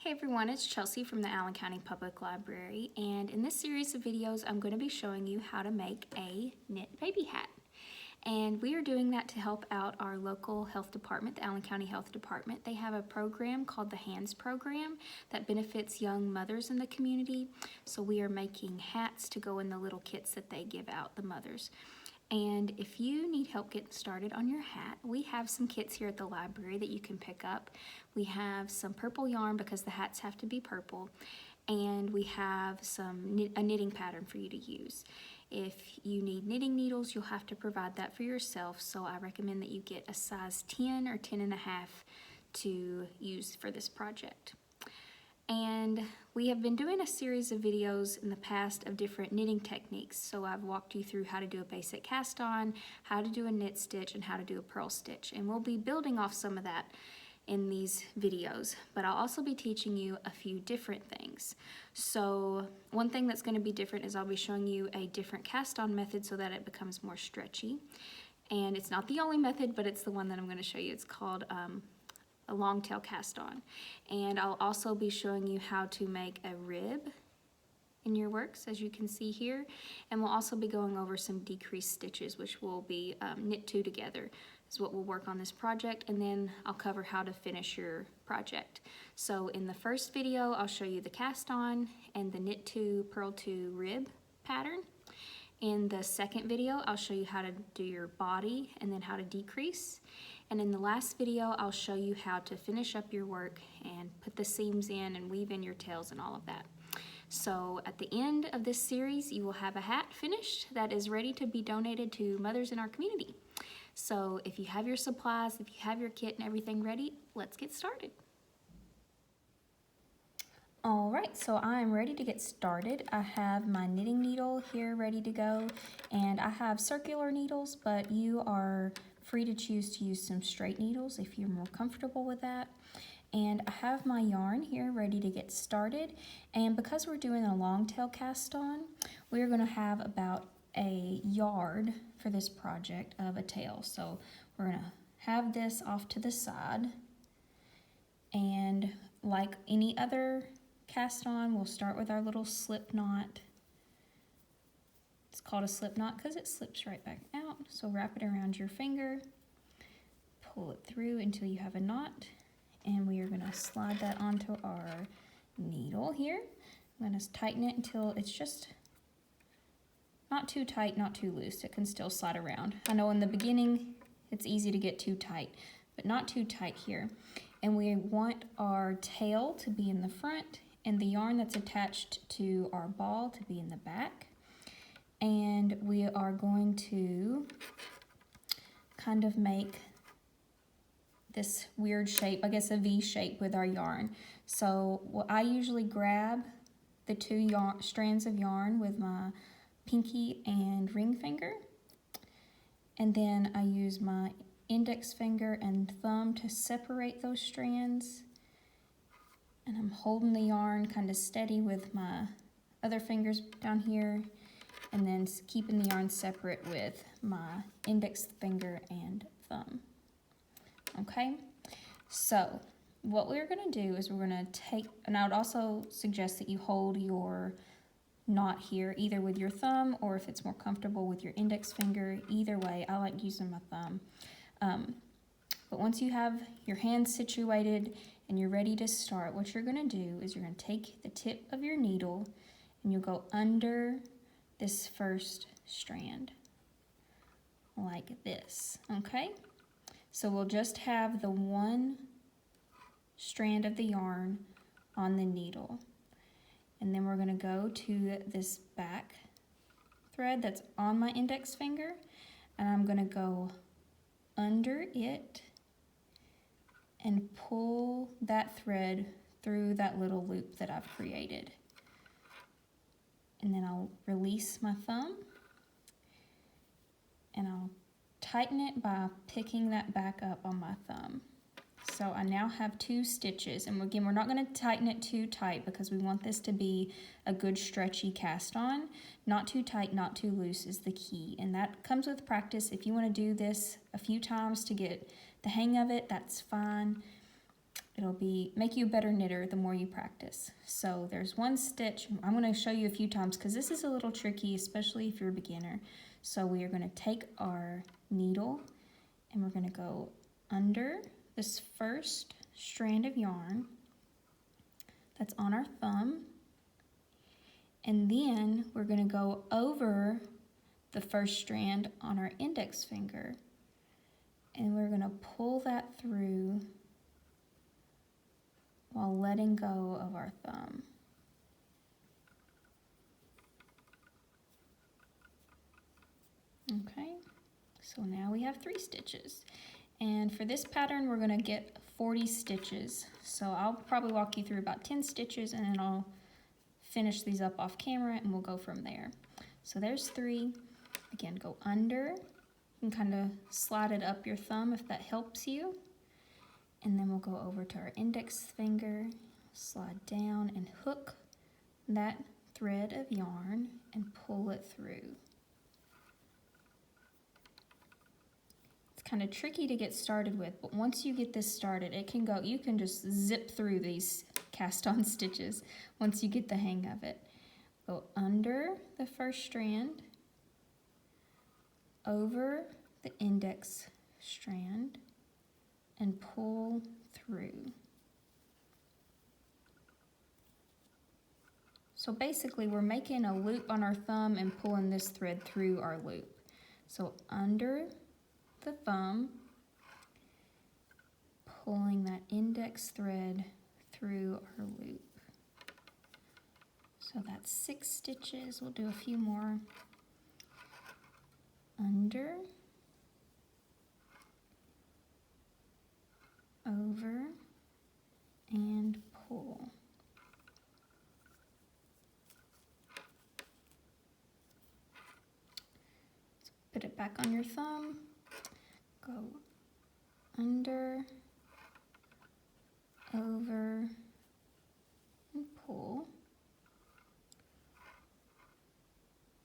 Hey everyone, it's Chelsea from the Allen County Public Library, and in this series of videos I'm going to be showing you how to make a knit baby hat. And we are doing that to help out our local health department, the Allen County Health Department. They have a program called the HANDS program that benefits young mothers in the community. So we are making hats to go in the little kits that they give out, the mothers. And if you need help getting started on your hat, we have some kits here at the library that you can pick up. We have some purple yarn because the hats have to be purple, and we have a knitting pattern for you to use. If you need knitting needles, you'll have to provide that for yourself, so I recommend that you get a size 10 or 10 and a half to use for this project. And we have been doing a series of videos in the past of different knitting techniques. So I've walked you through how to do a basic cast on, how to do a knit stitch, and how to do a purl stitch. And we'll be building off some of that in these videos, but I'll also be teaching you a few different things. So one thing that's going to be different is I'll be showing you a different cast on method so that it becomes more stretchy. And it's not the only method, but it's the one that I'm going to show you. It's called a long tail cast on. And I'll also be showing you how to make a rib in your works, as you can see here. And we'll also be going over some decreased stitches, which will be knit two together is what we'll work on this project. And then I'll cover how to finish your project. So in the first video, I'll show you the cast on and the knit two, purl two rib pattern. In the second video, I'll show you how to do your body and then how to decrease. And in the last video, I'll show you how to finish up your work and put the seams in and weave in your tails and all of that. So at the end of this series, you will have a hat finished that is ready to be donated to mothers in our community. So if you have your supplies, if you have your kit and everything ready, let's get started. All right, so I'm ready to get started. I have my knitting needle here ready to go, and I have circular needles, but you are free to choose to use some straight needles if you're more comfortable with that. And I have my yarn here ready to get started, and because we're doing a long tail cast on, we're going to have about a yard for this project of a tail. So we're going to have this off to the side, and like any other cast on, we'll start with our little slip knot. It's called a slip knot because it slips right back out. So wrap it around your finger, pull it through until you have a knot, and we are going to slide that onto our needle here. I'm going to tighten it until it's just not too tight, not too loose. It can still slide around. I know in the beginning it's easy to get too tight, but not too tight here. And we want our tail to be in the front and the yarn that's attached to our ball to be in the back. And we are going to kind of make this weird shape, I guess a V shape with our yarn. So I usually grab the two strands of yarn with my pinky and ring finger. And then I use my index finger and thumb to separate those strands. And I'm holding the yarn kind of steady with my other fingers down here, and then keeping the yarn separate with my index finger and thumb. Okay, so what we're going to do is we're going to take, and I would also suggest that you hold your knot here either with your thumb or if it's more comfortable with your index finger. Either way, I like using my thumb. But once you have your hands situated and you're ready to start, what you're going to do is you're going to take the tip of your needle and you'll go under this first strand like this, okay? So we'll just have the one strand of the yarn on the needle. And then we're going to go to this back thread that's on my index finger, and I'm going to go under it and pull that thread through that little loop that I've created. And then I'll release my thumb and I'll tighten it by picking that back up on my thumb. So I now have two stitches, and again, we're not going to tighten it too tight because we want this to be a good stretchy cast on. Not too tight, not too loose is the key, and that comes with practice. If you want to do this a few times to get the hang of it, that's fine. it'll make you a better knitter the more you practice. So there's one stitch. I'm going to show you a few times because this is a little tricky, especially if you're a beginner. So we are going to take our needle and we're going to go under this first strand of yarn that's on our thumb, and then we're going to go over the first strand on our index finger, and we're going to pull that through while letting go of our thumb. Okay, so now we have 3 stitches. And for this pattern, we're going to get 40 stitches. So I'll probably walk you through about 10 stitches and then I'll finish these up off camera and we'll go from there. So there's 3. Again, go under. You can kind of slide it up your thumb if that helps you. And then we'll go over to our index finger, slide down and hook that thread of yarn and pull it through. Kind of tricky to get started with, but once you get this started, it can go, you can just zip through these cast on stitches once you get the hang of it. Go under the first strand, over the index strand, and pull through. So basically we're making a loop on our thumb and pulling this thread through our loop. So under the thumb, pulling that index thread through our loop. So that's 6 stitches. We'll do a few more. Under, over, and pull. So put it back on your thumb. Go under, over, and pull,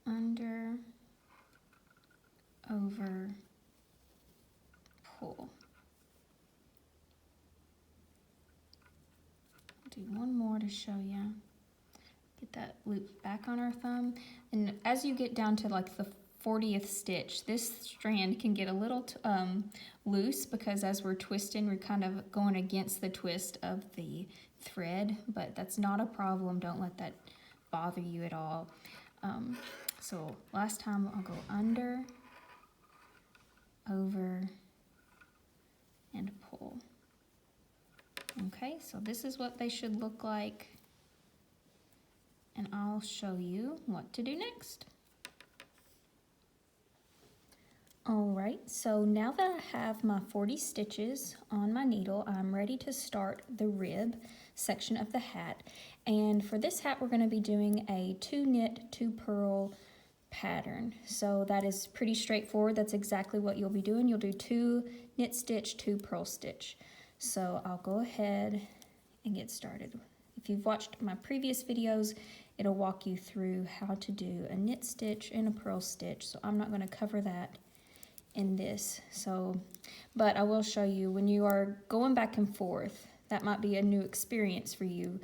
under, over, pull. Do one more to show you. Get that loop back on our thumb, and as you get down to like the 40th stitch, this strand can get a little loose because as we're twisting, we're kind of going against the twist of the thread, but that's not a problem. Don't let that bother you at all. So last time I'll go under, over, and pull. Okay, so this is what they should look like, and I'll show you what to do next. Alright, so now that I have my 40 stitches on my needle, I'm ready to start the rib section of the hat. And for this hat, we're going to be doing a 2 knit, 2 purl pattern. So that is pretty straightforward. That's exactly what you'll be doing. You'll do 2 knit stitch, 2 purl stitch. So I'll go ahead and get started. If you've watched my previous videos, it'll walk you through how to do a knit stitch and a purl stitch. So I'm not going to cover that in this, but I will show you when you are going back and forth. That might be a new experience for you.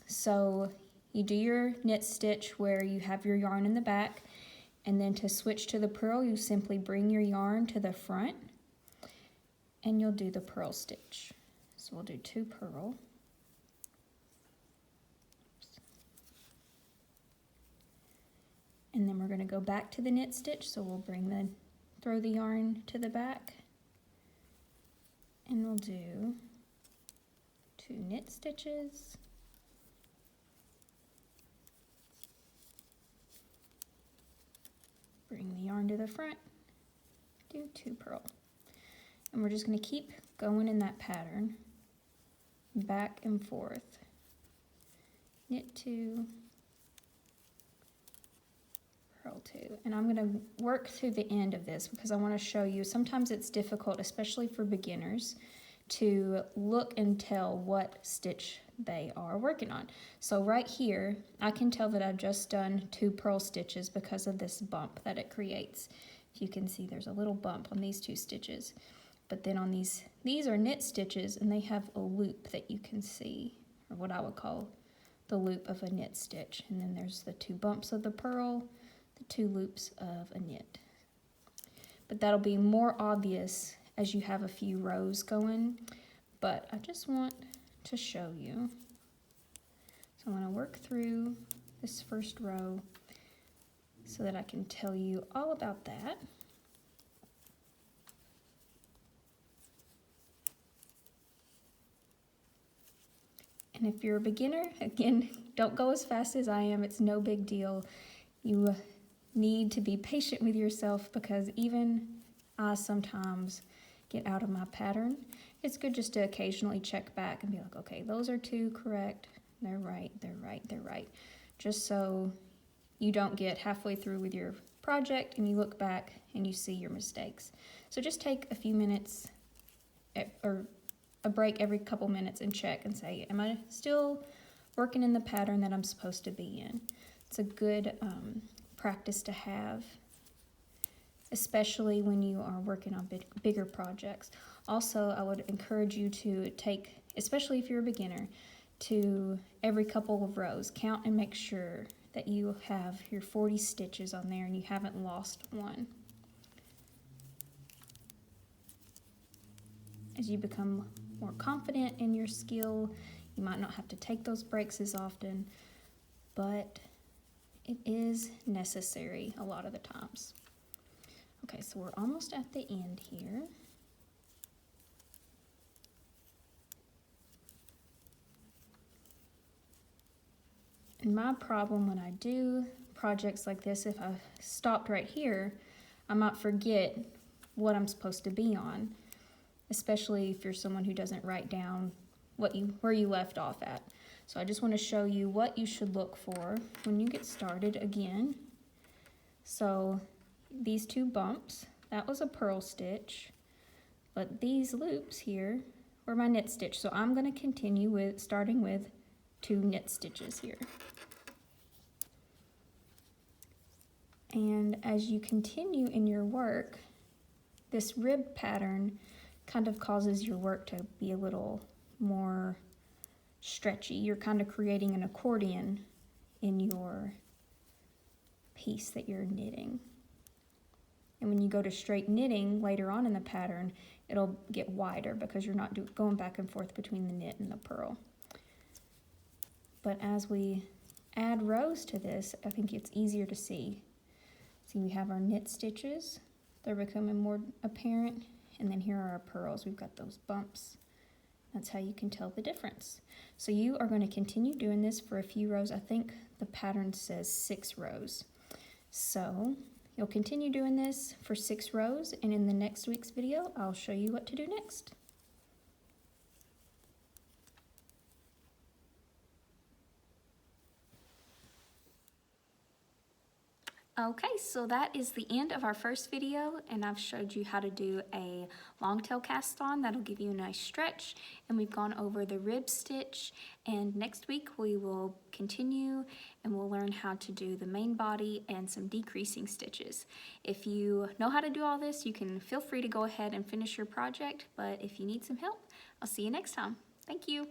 So you do your knit stitch where you have your yarn in the back, and then to switch to the purl, you simply bring your yarn to the front and you'll do the purl stitch. So we'll do 2 purl. And then we're going to go back to the knit stitch, so we'll throw the yarn to the back, and we'll do 2 knit stitches, bring the yarn to the front, do 2 purl, and we're just going to keep going in that pattern, back and forth, knit 2, purl 2, and I'm going to work through the end of this because I want to show you sometimes it's difficult, especially for beginners, to look and tell what stitch they are working on. So right here I can tell that I've just done 2 purl stitches because of this bump that it creates. If you can see, there's a little bump on these 2 stitches, but then on these these are knit stitches, and they have a loop that you can see, or what I would call the loop of a knit stitch. And then there's the 2 bumps of the purl, the 2 loops of a knit. But that'll be more obvious as you have a few rows going, but I just want to show you. So I'm going to work through this first row so that I can tell you all about that. And if you're a beginner, again, don't go as fast as I am. It's no big deal. You need to be patient with yourself because even I sometimes get out of my pattern. It's good just to occasionally check back and be like, okay, those are 2 correct. They're right, they're right, they're right. Just so you don't get halfway through with your project and you look back and you see your mistakes. So just take a few minutes or a break every couple minutes and check and say, am I still working in the pattern that I'm supposed to be in? It's a good practice to have, especially when you are working on bigger projects. Also, I would encourage you to take, especially if you're a beginner, to every couple of rows, count and make sure that you have your 40 stitches on there and you haven't lost one. As you become more confident in your skill, you might not have to take those breaks as often, but it is necessary a lot of the times. Okay, so we're almost at the end here. And my problem when I do projects like this, if I stopped right here, I might forget what I'm supposed to be on, especially if you're someone who doesn't write down where you left off at. So I just want to show you what you should look for when you get started again. So these 2 bumps, that was a purl stitch, but these loops here were my knit stitch. So I'm going to continue with starting with 2 knit stitches here. And as you continue in your work, this rib pattern kind of causes your work to be a little more stretchy. You're kind of creating an accordion in your piece that you're knitting. And when you go to straight knitting later on in the pattern, it'll get wider because you're not going back and forth between the knit and the purl. But as we add rows to this, I think it's easier to see. See, we have our knit stitches. They're becoming more apparent. And then here are our purls. We've got those bumps. That's how you can tell the difference. So you are going to continue doing this for a few rows. I think the pattern says 6 rows. So you'll continue doing this for 6 rows, and in the next week's video, I'll show you what to do next. Okay, so that is the end of our first video, and I've showed you how to do a long tail cast on. That'll give you a nice stretch, and we've gone over the rib stitch, and next week we will continue and we'll learn how to do the main body and some decreasing stitches. If you know how to do all this, you can feel free to go ahead and finish your project, but if you need some help, I'll see you next time. Thank you.